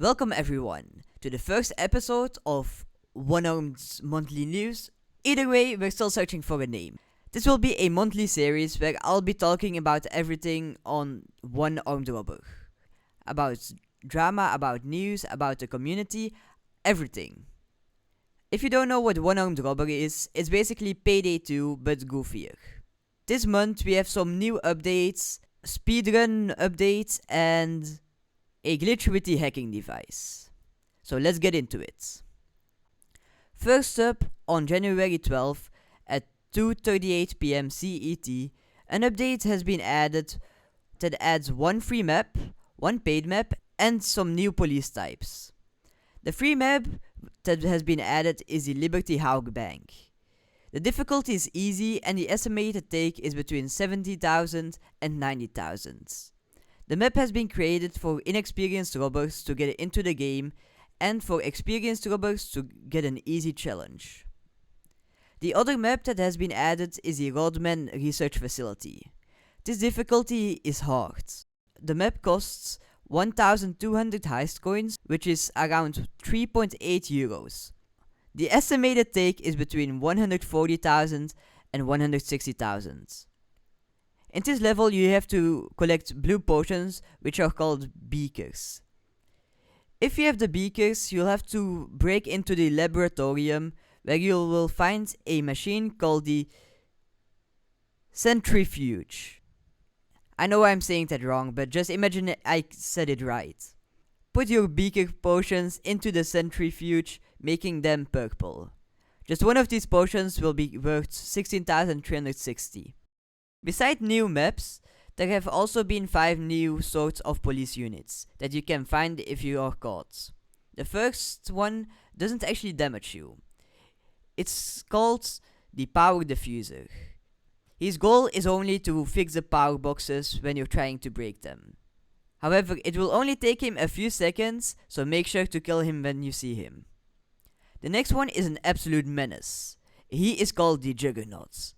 Welcome everyone to the first episode of One Arm's monthly news. Either way, we're still searching for a name. This will be a monthly series where I'll be talking about everything on One Armed Robber. About drama, about news, about the community, everything. If you don't know what One Armed Robber is, it's basically Payday 2 but goofier. This month we have some new updates, speedrun updates, and a glitch with the hacking device. So let's get into it. First up, on January 12th at 2:38 p.m. CET, an update has been added that adds one free map, one paid map, and some new police types. The free map that has been added is the Liberty Bank. The difficulty is easy and the estimated take is between 70,000 and 90,000. The map has been created for inexperienced robbers to get into the game and for experienced robbers to get an easy challenge. The other map that has been added is the Rodman research facility. This difficulty is hard. The map costs 1,200 heist coins, which is around 3.8 euros. The estimated take is between 140,000 and 160,000. In this level you have to collect blue potions, which are called beakers. If you have the beakers, you'll have to break into the laboratorium where you will find a machine called the centrifuge. I know I'm saying that wrong, but just imagine I said it right. Put your beaker potions into the centrifuge, making them purple. Just one of these potions will be worth 16,360. Besides new maps, there have also been 5 new sorts of police units that you can find if you are caught. The first one doesn't actually damage you. It's called the Power Diffuser. His goal is only to fix the power boxes when you're trying to break them. However, it will only take him a few seconds, so make sure to kill him when you see him. The next one is an absolute menace. He is called the Juggernaut.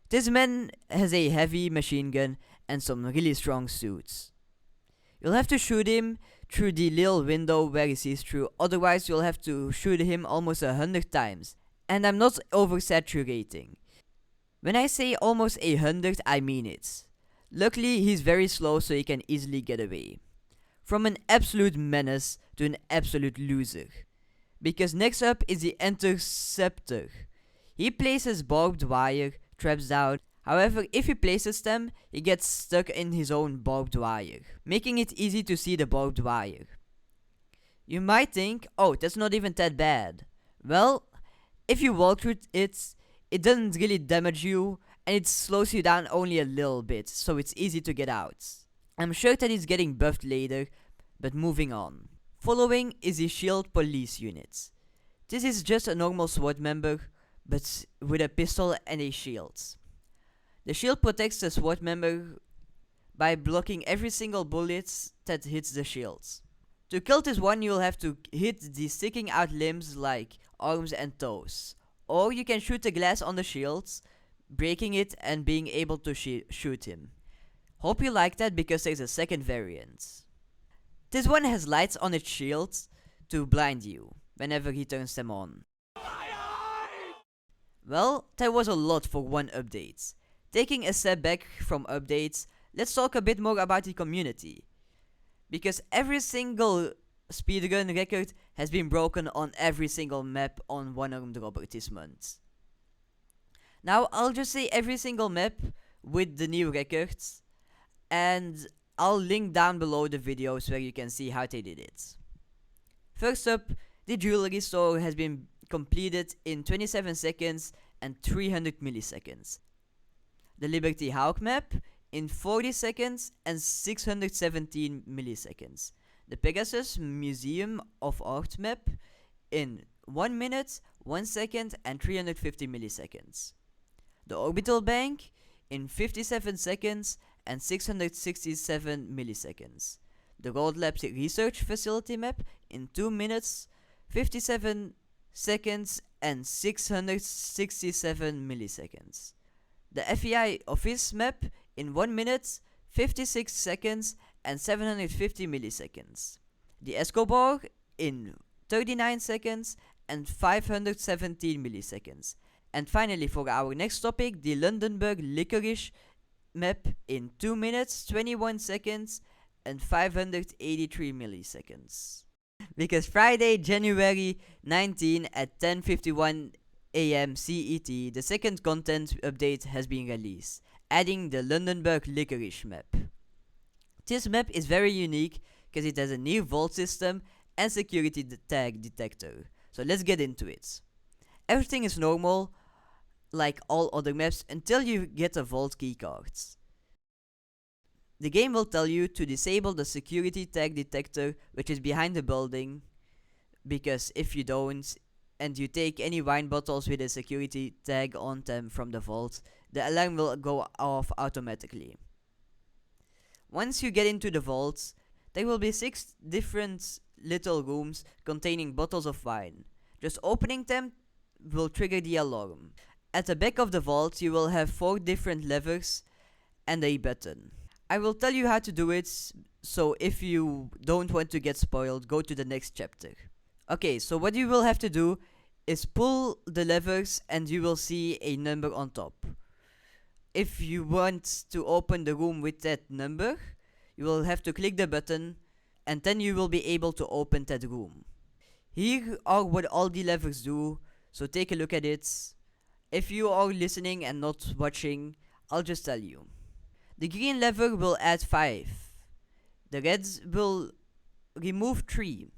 This man has a heavy machine gun and some really strong suits. You'll have to shoot him through the little window where he sees through, otherwise you'll have to shoot him almost 100 times. And I'm not oversaturating. When I say almost 100, I mean it. Luckily, he's very slow so he can easily get away. From an absolute menace to an absolute loser. Because next up is the Interceptor. He places barbed wire traps down. However, if he places them, he gets stuck in his own barbed wire, making it easy to see the barbed wire. You might think, oh, that's not even that bad. Well, if you walk through it, it doesn't really damage you, and it slows you down only a little bit, so it's easy to get out. I'm sure that it's getting buffed later, but moving on. Following is the Shield Police Unit. This is just a normal SWAT member, but with a pistol and a shield. The shield protects the SWAT member by blocking every single bullet that hits the shield. To kill this one, you'll have to hit the sticking out limbs like arms and toes. Or you can shoot the glass on the shield, breaking it and being able to shoot him. Hope you like that because there's a second variant. This one has lights on its shield to blind you whenever he turns them on. Well, that was a lot for one update. Taking a step back from updates, let's talk a bit more about the community. Because every single speedrun record has been broken on every single map on One Armed Robber this month. Now, I'll just say every single map with the new records, and I'll link down below the videos where you can see how they did it. First up, the jewelry store has been completed in 27 seconds and 300 milliseconds. The Liberty Hawk map in 40 seconds and 617 milliseconds. The Pegasus Museum of Art map in 1 minute, 1 second and 350 milliseconds. The Orbital Bank in 57 seconds and 667 milliseconds. The Gold Labs Research Facility map in 2 minutes, 57 seconds and 667 milliseconds. The FIA Office map in 1 minute, 56 seconds and 750 milliseconds. the Esco in 39 seconds and 517 milliseconds. And finally, for our next topic, the Lundenburg Liquors map in 2 minutes, 21 seconds, and 583 milliseconds. Because Friday, January 19 at 10:51 a.m. CET, the second content update has been released, adding the Lundenburg Liquors map. This map is very unique because it has a new vault system and security tag detector. So let's get into it. Everything is normal, like all other maps, until you get a vault keycard. The game will tell you to disable the security tag detector, which is behind the building, because if you don't, and you take any wine bottles with a security tag on them from the vault, the alarm will go off automatically. Once you get into the vault, there will be 6 different little rooms containing bottles of wine. Just opening them will trigger the alarm. At the back of the vault, you will have 4 different levers and a button. I will tell you how to do it, so if you don't want to get spoiled, go to the next chapter. Okay, so what you will have to do is pull the levers and you will see a number on top. If you want to open the room with that number, you will have to click the button and then you will be able to open that room. Here are what all the levers do, so take a look at it. If you are listening and not watching, I'll just tell you. The green lever will add 5. The red will remove 3.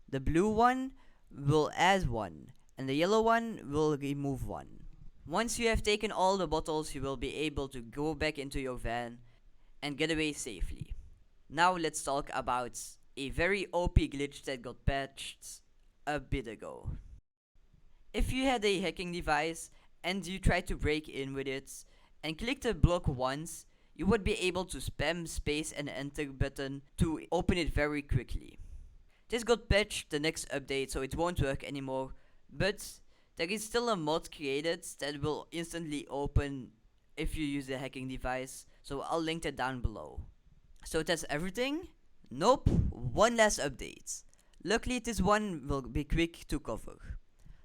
The blue one will add 1. And the yellow one will remove 1. Once you have taken all the bottles, you will be able to go back into your van and get away safely. Now let's talk about a very OP glitch that got patched a bit ago. If you had a hacking device and you tried to break in with it and clicked the block once, you would be able to spam space and enter button to open it very quickly. This got patched the next update, so it won't work anymore, but there is still a mod created that will instantly open if you use the hacking device, so I'll link that down below. So that's everything? Nope, one last update. Luckily this one will be quick to cover.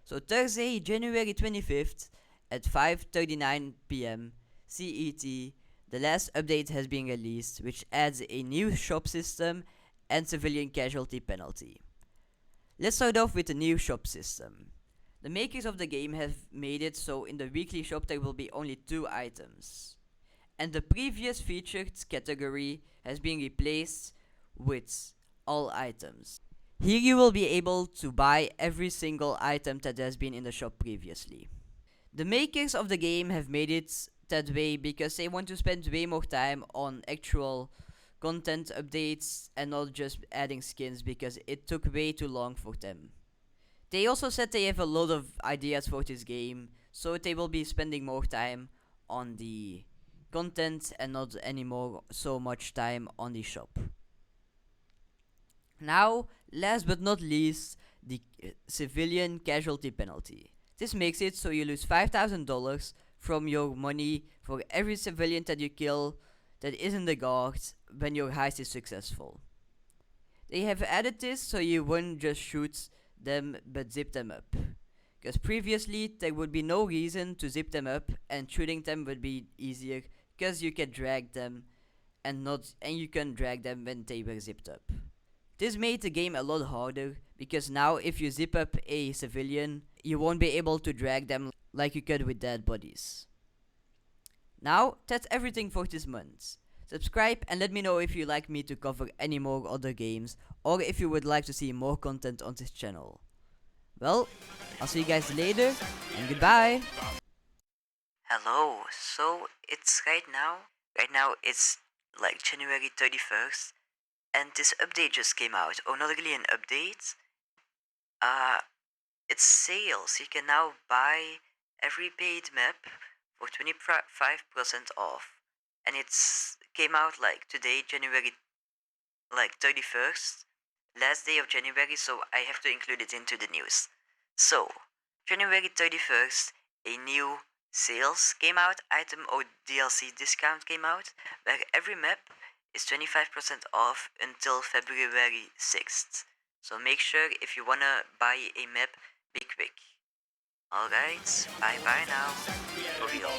So Thursday, January 25th at 5:39 p.m. CET, the last update has been released, which adds a new shop system and civilian casualty penalty. Let's start off with the new shop system. The makers of the game have made it so in the weekly shop there will be only 2 items. And the previous featured category has been replaced with all items. Here you will be able to buy every single item that has been in the shop previously. The makers of the game have made it that way because they want to spend way more time on actual content updates and not just adding skins because it took way too long for them. They also said they have a lot of ideas for this game, so they will be spending more time on the content and not anymore so much time on the shop. Now, last but not least, the civilian casualty penalty. This makes it so you lose $5,000 from your money for every civilian that you kill that isn't the guard when your heist is successful. They have added this so you wouldn't just shoot them but zip them up. Because previously there would be no reason to zip them up and shooting them would be easier because you can drag them and you can drag them when they were zipped up. This made the game a lot harder because now if you zip up a civilian, you won't be able to drag them like you could with dead bodies. Now, that's everything for this month. Subscribe and let me know if you like me to cover any more other games or if you would like to see more content on this channel. Well, I'll see you guys later and goodbye! Hello, so it's right now it's like January 31st and this update just came out. Oh, not really an update. It's sales. You can now buy every paid map for 25% off. And it's came out like today, January 31st, last day of January, so I have to include it into the news. So, January 31st, a new sales came out, item or DLC discount came out, where every map is 25% off until February 6th. So make sure if you wanna buy a map, be quick. Alright, bye bye now. For real.